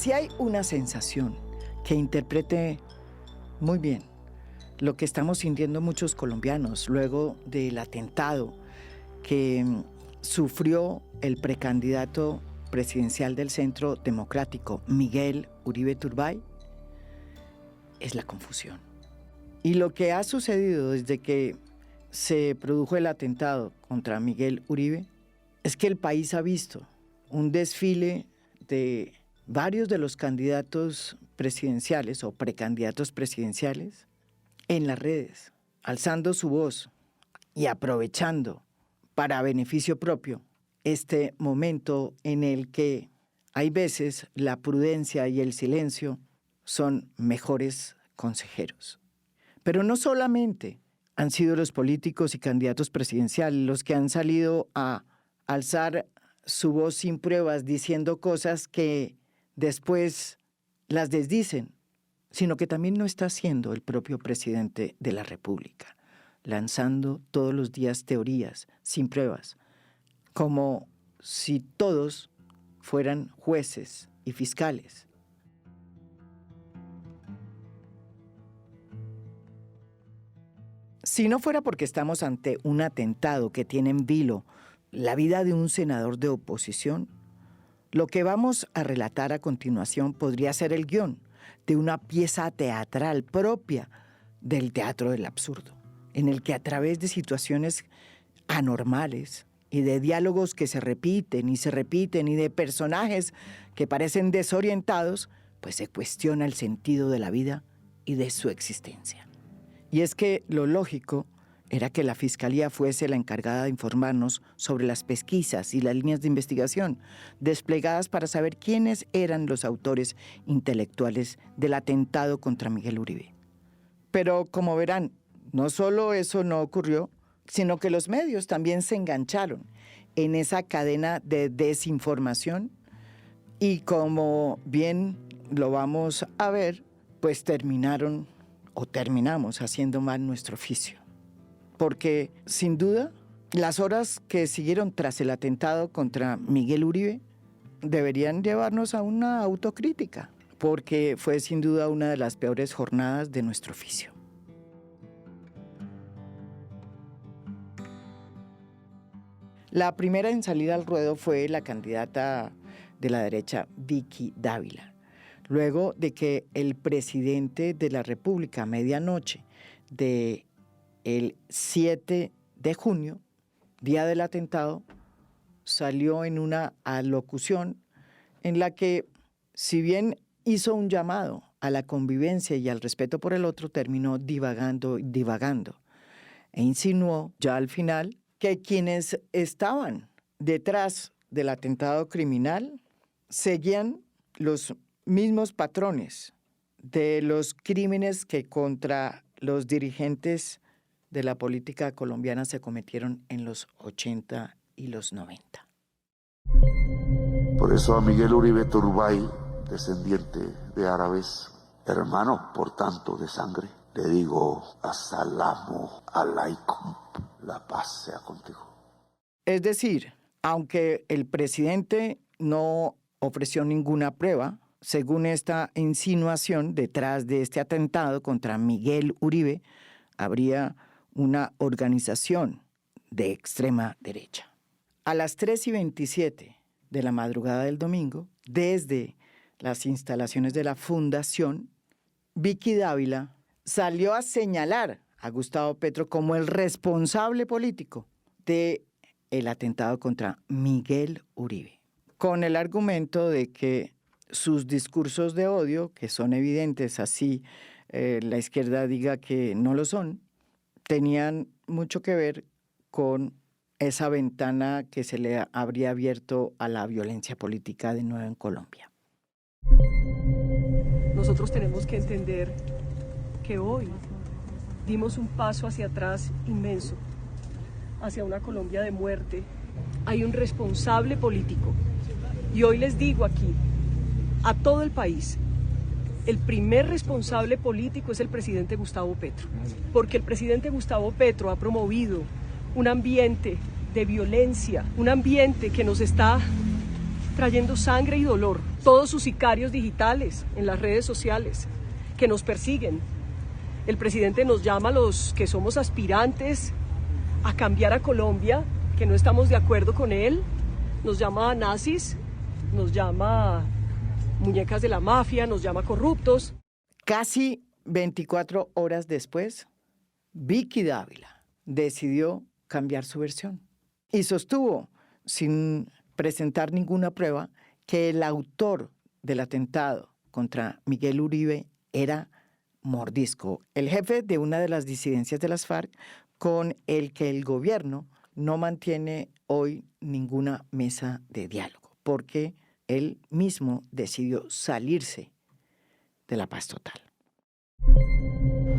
Si hay una sensación que interprete muy bien lo que estamos sintiendo muchos colombianos luego del atentado que sufrió el precandidato presidencial del Centro Democrático, Miguel Uribe Turbay, es la confusión. Y lo que ha sucedido desde que se produjo el atentado contra Miguel Uribe es que el país ha visto un desfile de varios de los candidatos presidenciales o precandidatos presidenciales en las redes, alzando su voz y aprovechando para beneficio propio este momento en el que hay veces la prudencia y el silencio son mejores consejeros. Pero no solamente han sido los políticos y candidatos presidenciales los que han salido a alzar su voz sin pruebas diciendo cosas que después las desdicen, sino que también lo está haciendo el propio presidente de la República, lanzando todos los días teorías sin pruebas, como si todos fueran jueces y fiscales. Si no fuera porque estamos ante un atentado que tiene en vilo la vida de un senador de oposición, lo que vamos a relatar a continuación podría ser el guión de una pieza teatral propia del teatro del absurdo, en el que a través de situaciones anormales y de diálogos que se repiten y de personajes que parecen desorientados, pues se cuestiona el sentido de la vida y de su existencia. Y es que lo lógico era que la Fiscalía fuese la encargada de informarnos sobre las pesquisas y las líneas de investigación desplegadas para saber quiénes eran los autores intelectuales del atentado contra Miguel Uribe. Pero como verán, no solo eso no ocurrió, sino que los medios también se engancharon en esa cadena de desinformación y como bien lo vamos a ver, pues terminamos haciendo mal nuestro oficio. Porque, sin duda, las horas que siguieron tras el atentado contra Miguel Uribe deberían llevarnos a una autocrítica, porque fue sin duda una de las peores jornadas de nuestro oficio. La primera en salir al ruedo fue la candidata de la derecha, Vicky Dávila, luego de que el presidente de la República, a medianoche del 7 de junio, día del atentado, salió en una alocución en la que, si bien hizo un llamado a la convivencia y al respeto por el otro, terminó divagando e insinuó ya al final que quienes estaban detrás del atentado criminal seguían los mismos patrones de los crímenes que contra los dirigentes de la política colombiana se cometieron en los 80 y los 90. Por eso a Miguel Uribe Turbay, descendiente de árabes, hermano por tanto de sangre, le digo: asalamu alaikum, la paz sea contigo. Es decir, aunque el presidente no ofreció ninguna prueba, según esta insinuación, detrás de este atentado contra Miguel Uribe habría una organización de extrema derecha. A las 3:27 de la madrugada del domingo, desde las instalaciones de la Fundación, Vicky Dávila salió a señalar a Gustavo Petro como el responsable político del atentado contra Miguel Uribe, con el argumento de que sus discursos de odio, que son evidentes, así la izquierda diga que no lo son, tenían mucho que ver con esa ventana que se le habría abierto a la violencia política de nuevo en Colombia. Nosotros tenemos que entender que hoy dimos un paso hacia atrás inmenso, hacia una Colombia de muerte. Hay un responsable político y hoy les digo aquí, a todo el país, el primer responsable político es el presidente Gustavo Petro, porque el presidente Gustavo Petro ha promovido un ambiente de violencia, un ambiente que nos está trayendo sangre y dolor. Todos sus sicarios digitales en las redes sociales que nos persiguen. El presidente nos llama a los que somos aspirantes a cambiar a Colombia, que no estamos de acuerdo con él. Nos llama a nazis, nos llama a muñecas de la mafia, nos llama corruptos. Casi 24 horas después, Vicky Dávila decidió cambiar su versión y sostuvo, sin presentar ninguna prueba, que el autor del atentado contra Miguel Uribe era Mordisco, el jefe de una de las disidencias de las FARC, con el que el gobierno no mantiene hoy ninguna mesa de diálogo, porque él mismo decidió salirse de la paz total.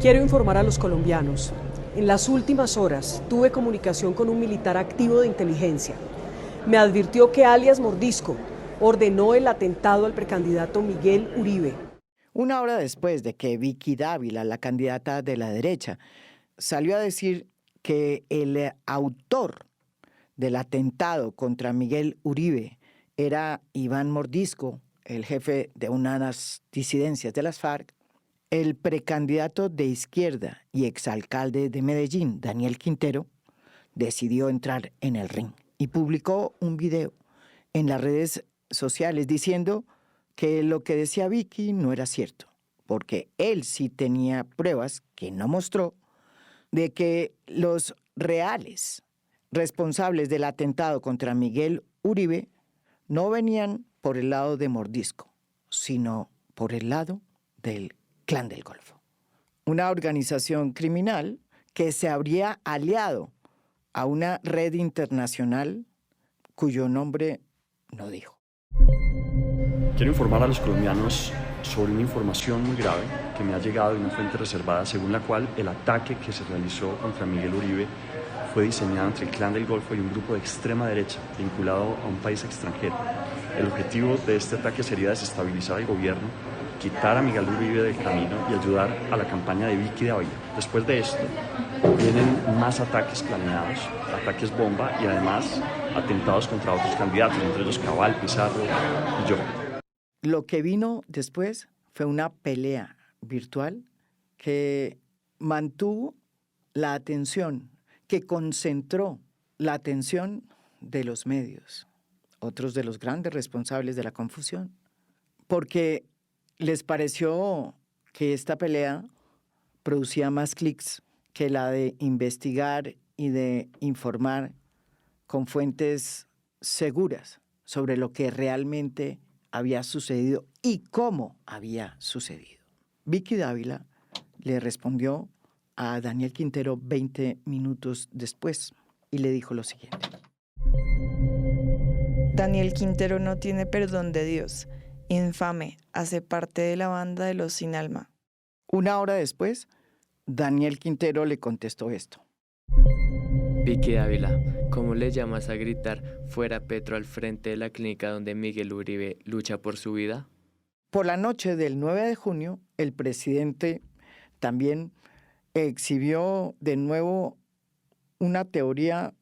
Quiero informar a los colombianos. En las últimas horas tuve comunicación con un militar activo de inteligencia. Me advirtió que alias Mordisco ordenó el atentado al precandidato Miguel Uribe. Una hora después de que Vicky Dávila, la candidata de la derecha, salió a decir que el autor del atentado contra Miguel Uribe era Iván Mordisco, el jefe de una de las disidencias de las FARC, el precandidato de izquierda y exalcalde de Medellín, Daniel Quintero, decidió entrar en el ring y publicó un video en las redes sociales diciendo que lo que decía Vicky no era cierto, porque él sí tenía pruebas que no mostró de que los reales responsables del atentado contra Miguel Uribe no venían por el lado de Mordisco, sino por el lado del Clan del Golfo, una organización criminal que se habría aliado a una red internacional cuyo nombre no dijo. Quiero informar a los colombianos sobre una información muy grave que me ha llegado de una fuente reservada, según la cual el ataque que se realizó contra Miguel Uribe fue diseñado entre el Clan del Golfo y un grupo de extrema derecha vinculado a un país extranjero. El objetivo de este ataque sería desestabilizar al gobierno, quitar a Miguel Uribe del camino y ayudar a la campaña de Vicky Dávila. Después de esto, vienen más ataques planeados, ataques bomba y además atentados contra otros candidatos, entre ellos Cabal, Pizarro y yo. Lo que vino después fue una pelea virtual que mantuvo la atención, que concentró la atención de los medios, otros de los grandes responsables de la confusión, porque les pareció que esta pelea producía más clics que la de investigar y de informar con fuentes seguras sobre lo que realmente había sucedido y cómo había sucedido. Vicky Dávila le respondió a Daniel Quintero 20 minutos después y le dijo lo siguiente. Daniel Quintero no tiene perdón de Dios. Infame, hace parte de la banda de los sin alma. Una hora después, Daniel Quintero le contestó esto. Vicky Dávila, ¿cómo le llamas a gritar fuera Petro al frente de la clínica donde Miguel Uribe lucha por su vida? Por la noche del 9 de junio, el presidente también exhibió de nuevo una teoría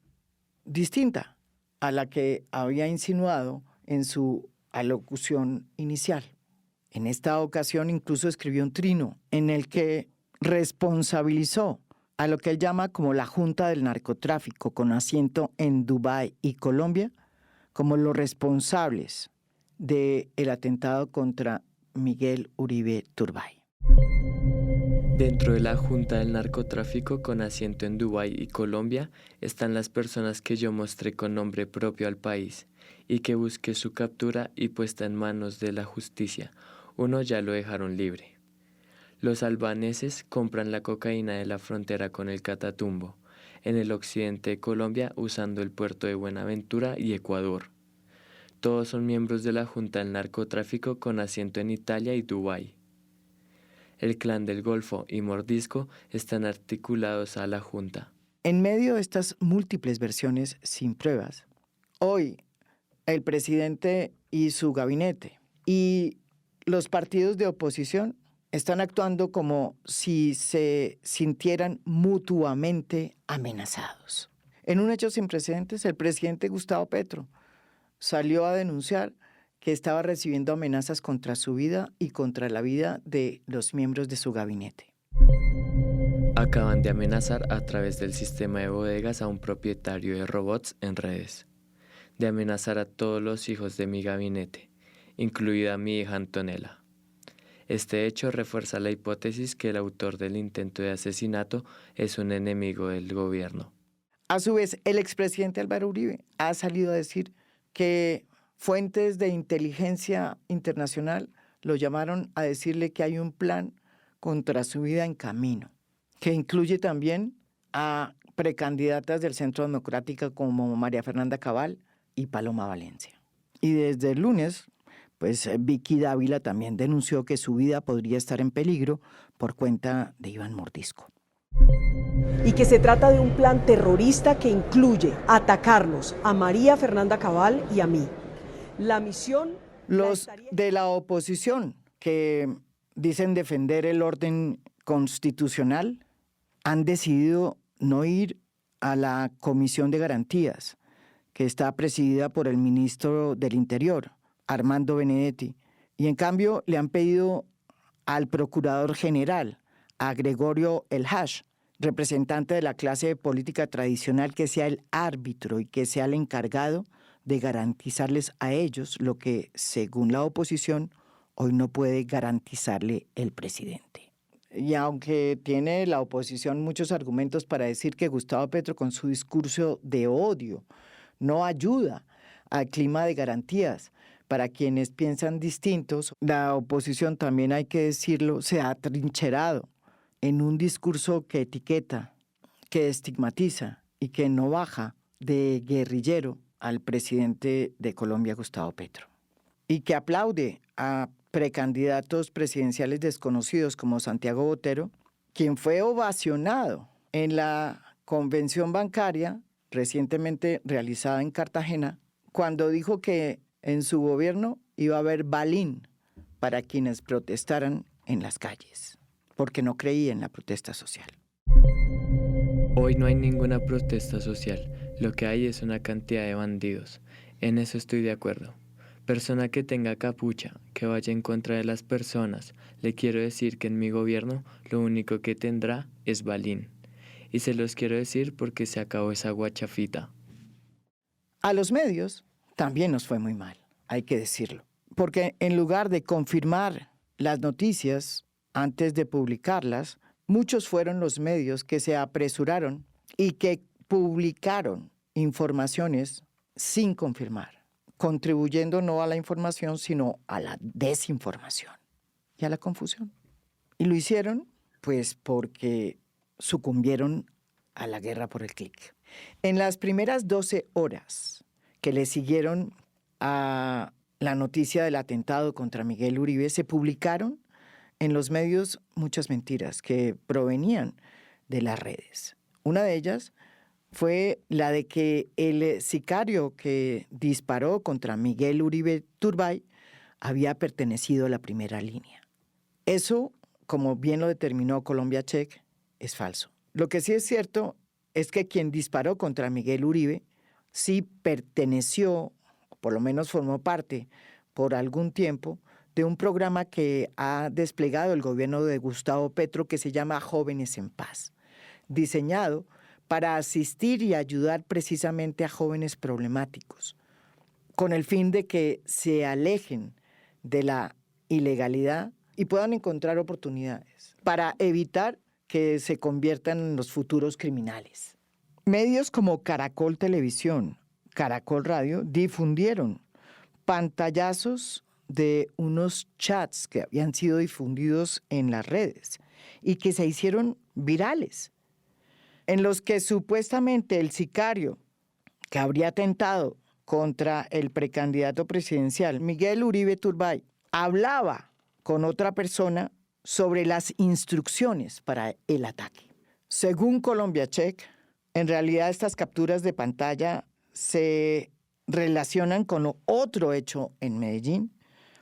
distinta a la que había insinuado en su alocución inicial. En esta ocasión incluso escribió un trino en el que responsabilizó a lo que él llama como la Junta del Narcotráfico, con asiento en Dubái y Colombia, como los responsables del atentado contra Miguel Uribe Turbay. Dentro de la Junta del Narcotráfico con asiento en Dubái y Colombia están las personas que yo mostré con nombre propio al país y que busqué su captura y puesta en manos de la justicia. Uno ya lo dejaron libre. Los albaneses compran la cocaína de la frontera con el Catatumbo, en el occidente de Colombia usando el puerto de Buenaventura y Ecuador. Todos son miembros de la Junta del Narcotráfico con asiento en Italia y Dubái. El Clan del Golfo y Mordisco están articulados a la Junta. En medio de estas múltiples versiones sin pruebas, hoy el presidente y su gabinete y los partidos de oposición están actuando como si se sintieran mutuamente amenazados. En un hecho sin precedentes, el presidente Gustavo Petro salió a denunciar que estaba recibiendo amenazas contra su vida y contra la vida de los miembros de su gabinete. Acaban de amenazar a través del sistema de bodegas a un propietario de robots en redes. De amenazar a todos los hijos de mi gabinete, incluida mi hija Antonella. Este hecho refuerza la hipótesis que el autor del intento de asesinato es un enemigo del gobierno. A su vez, el expresidente Álvaro Uribe ha salido a decir que fuentes de inteligencia internacional lo llamaron a decirle que hay un plan contra su vida en camino, que incluye también a precandidatas del Centro Democrático como María Fernanda Cabal y Paloma Valencia. Y desde el lunes, pues Vicky Dávila también denunció que su vida podría estar en peligro por cuenta de Iván Mordisco. Y que se trata de un plan terrorista que incluye atacarnos a María Fernanda Cabal y a mí. La misión... Los de la oposición que dicen defender el orden constitucional han decidido no ir a la Comisión de Garantías, que está presidida por el ministro del Interior, Armando Benedetti, y en cambio le han pedido al Procurador General, a Gregorio El Hash, representante de la clase política tradicional, que sea el árbitro y que sea el encargado de garantizarles a ellos lo que, según la oposición, hoy no puede garantizarle el presidente. Y aunque tiene la oposición muchos argumentos para decir que Gustavo Petro, con su discurso de odio, no ayuda al clima de garantías para quienes piensan distintos, la oposición, también hay que decirlo, se ha atrincherado en un discurso que etiqueta, que estigmatiza y que no baja de guerrillero al presidente de Colombia, Gustavo Petro, y que aplaude a precandidatos presidenciales desconocidos como Santiago Botero, quien fue ovacionado en la convención bancaria recientemente realizada en Cartagena, cuando dijo que en su gobierno iba a haber balín para quienes protestaran en las calles, porque no creía en la protesta social. Hoy no hay ninguna protesta social, lo que hay es una cantidad de bandidos. En eso estoy de acuerdo. Persona que tenga capucha, que vaya en contra de las personas, le quiero decir que en mi gobierno lo único que tendrá es balín. Y se los quiero decir porque se acabó esa guachafita. A los medios también nos fue muy mal, hay que decirlo, porque en lugar de confirmar las noticias antes de publicarlas, muchos fueron los medios que se apresuraron y que publicaron informaciones sin confirmar, contribuyendo no a la información, sino a la desinformación y a la confusión. Y lo hicieron, pues, porque sucumbieron a la guerra por el clic. En las primeras 12 horas que le siguieron a la noticia del atentado contra Miguel Uribe, se publicaron en los medios muchas mentiras que provenían de las redes. Una de ellas fue la de que el sicario que disparó contra Miguel Uribe Turbay había pertenecido a la primera línea. Eso, como bien lo determinó Colombia Check, es falso. Lo que sí es cierto es que quien disparó contra Miguel Uribe sí perteneció, o por lo menos formó parte por algún tiempo, de un programa que ha desplegado el gobierno de Gustavo Petro que se llama Jóvenes en Paz, diseñado para asistir y ayudar precisamente a jóvenes problemáticos, con el fin de que se alejen de la ilegalidad y puedan encontrar oportunidades para evitar que se conviertan en los futuros criminales. Medios como Caracol Televisión, Caracol Radio difundieron pantallazos de unos chats que habían sido difundidos en las redes y que se hicieron virales, en los que supuestamente el sicario que habría atentado contra el precandidato presidencial Miguel Uribe Turbay hablaba con otra persona sobre las instrucciones para el ataque. Según Colombia Check, en realidad estas capturas de pantalla se relacionan con otro hecho en Medellín,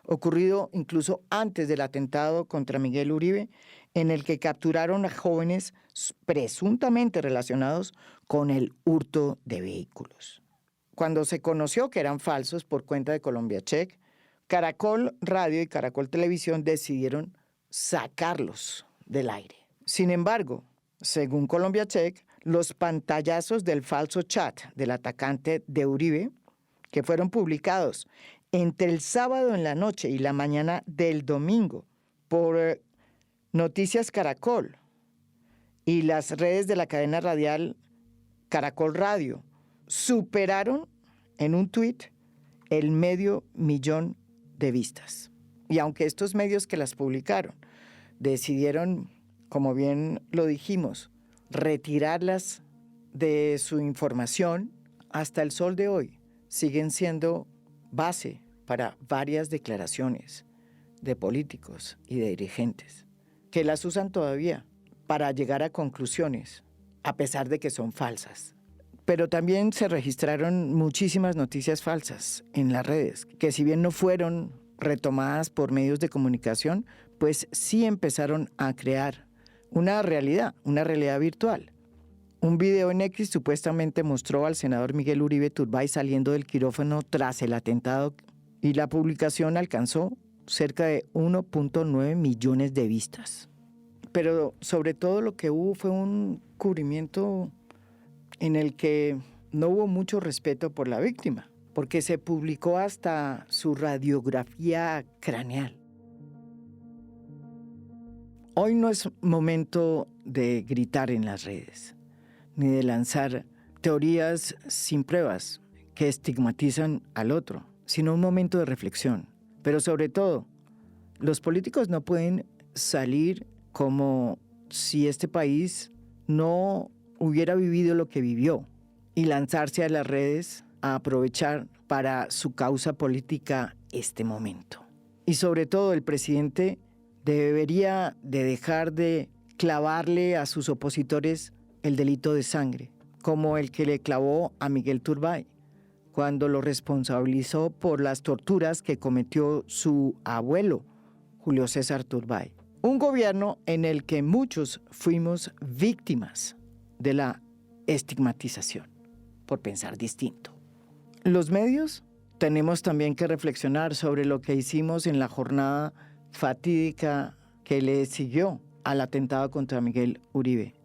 ocurrido incluso antes del atentado contra Miguel Uribe, en el que capturaron a jóvenes presuntamente relacionados con el hurto de vehículos. Cuando se conoció que eran falsos por cuenta de Colombia Check, Caracol Radio y Caracol Televisión decidieron sacarlos del aire. Sin embargo, según Colombia Check, los pantallazos del falso chat del atacante de Uribe, que fueron publicados entre el sábado en la noche y la mañana del domingo por Noticias Caracol y las redes de la cadena radial Caracol Radio, superaron en un tuit el 500.000 de vistas. Y aunque estos medios que las publicaron decidieron, como bien lo dijimos, retirarlas de su información, hasta el sol de hoy siguen siendo base para varias declaraciones de políticos y de dirigentes que las usan todavía para llegar a conclusiones, a pesar de que son falsas. Pero también se registraron muchísimas noticias falsas en las redes, que si bien no fueron retomadas por medios de comunicación, pues sí empezaron a crear una realidad virtual. Un video en X supuestamente mostró al senador Miguel Uribe Turbay saliendo del quirófano tras el atentado y la publicación alcanzó cerca de 1.9 millones de vistas. Pero sobre todo lo que hubo fue un cubrimiento en el que no hubo mucho respeto por la víctima, porque se publicó hasta su radiografía craneal. Hoy no es momento de gritar en las redes, ni de lanzar teorías sin pruebas que estigmatizan al otro, sino un momento de reflexión. Pero sobre todo, los políticos no pueden salir como si este país no hubiera vivido lo que vivió y lanzarse a las redes a aprovechar para su causa política este momento. Y sobre todo, el presidente debería de dejar de clavarle a sus opositores el delito de sangre, como el que le clavó a Miguel Turbay, cuando lo responsabilizó por las torturas que cometió su abuelo, Julio César Turbay. Un gobierno en el que muchos fuimos víctimas de la estigmatización por pensar distinto. Los medios tenemos también que reflexionar sobre lo que hicimos en la jornada fatídica que le siguió al atentado contra Miguel Uribe.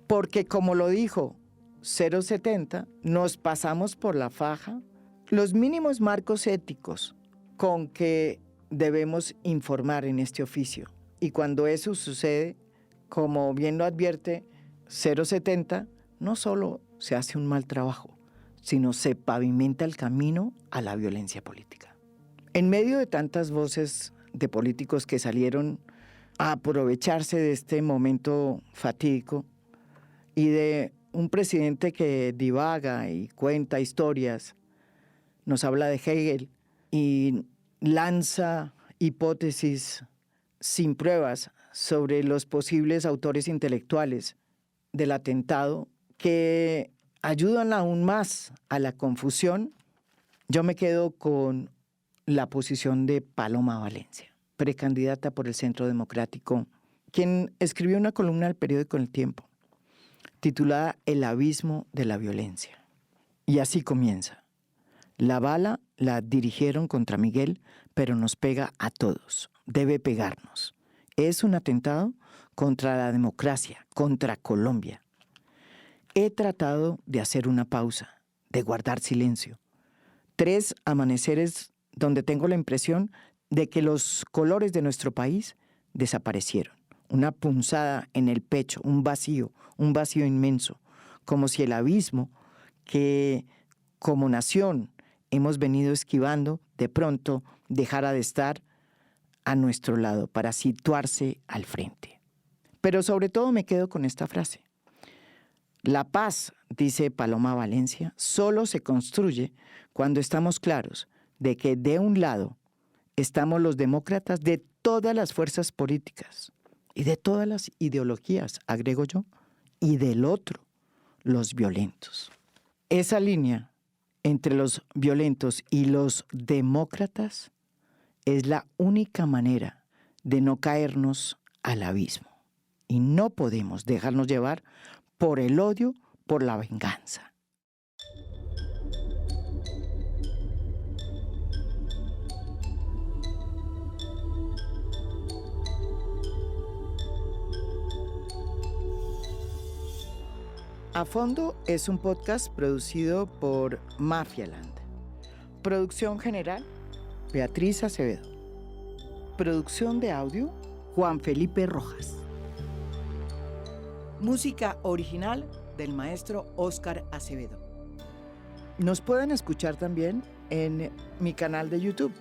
Porque como lo dijo 070, nos pasamos por la faja los mínimos marcos éticos con que debemos informar en este oficio. Y cuando eso sucede, como bien lo advierte 070, no solo se hace un mal trabajo, sino se pavimenta el camino a la violencia política. En medio de tantas voces de políticos que salieron a aprovecharse de este momento fatídico y de un presidente que divaga y cuenta historias, nos habla de Hegel y lanza hipótesis sin pruebas sobre los posibles autores intelectuales del atentado que ayudan aún más a la confusión, yo me quedo con la posición de Paloma Valencia, precandidata por el Centro Democrático, quien escribió una columna al periódico El Tiempo, titulada El abismo de la violencia. Y así comienza. La bala la dirigieron contra Miguel, pero nos pega a todos. Debe pegarnos. Es un atentado contra la democracia, contra Colombia. He tratado de hacer una pausa, de guardar silencio. 3 amaneceres donde tengo la impresión de que los colores de nuestro país desaparecieron. Una punzada en el pecho, un vacío inmenso, como si el abismo que como nación hemos venido esquivando, de pronto dejara de estar a nuestro lado para situarse al frente. Pero sobre todo me quedo con esta frase. La paz, dice Paloma Valencia, solo se construye cuando estamos claros de que de un lado estamos los demócratas de todas las fuerzas políticas y de todas las ideologías, agrego yo, y del otro, los violentos. Esa línea entre los violentos y los demócratas es la única manera de no caernos al abismo. Y no podemos dejarnos llevar por el odio, por la venganza. A Fondo es un podcast producido por Mafialand. Producción general, Beatriz Acevedo. Producción de audio, Juan Felipe Rojas. Música original del maestro Óscar Acevedo. Nos pueden escuchar también en mi canal de YouTube.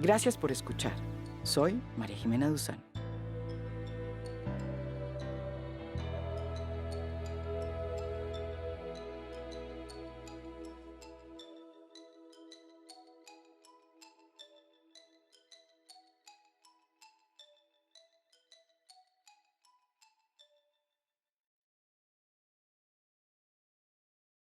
Gracias por escuchar. Soy María Jimena Duzán.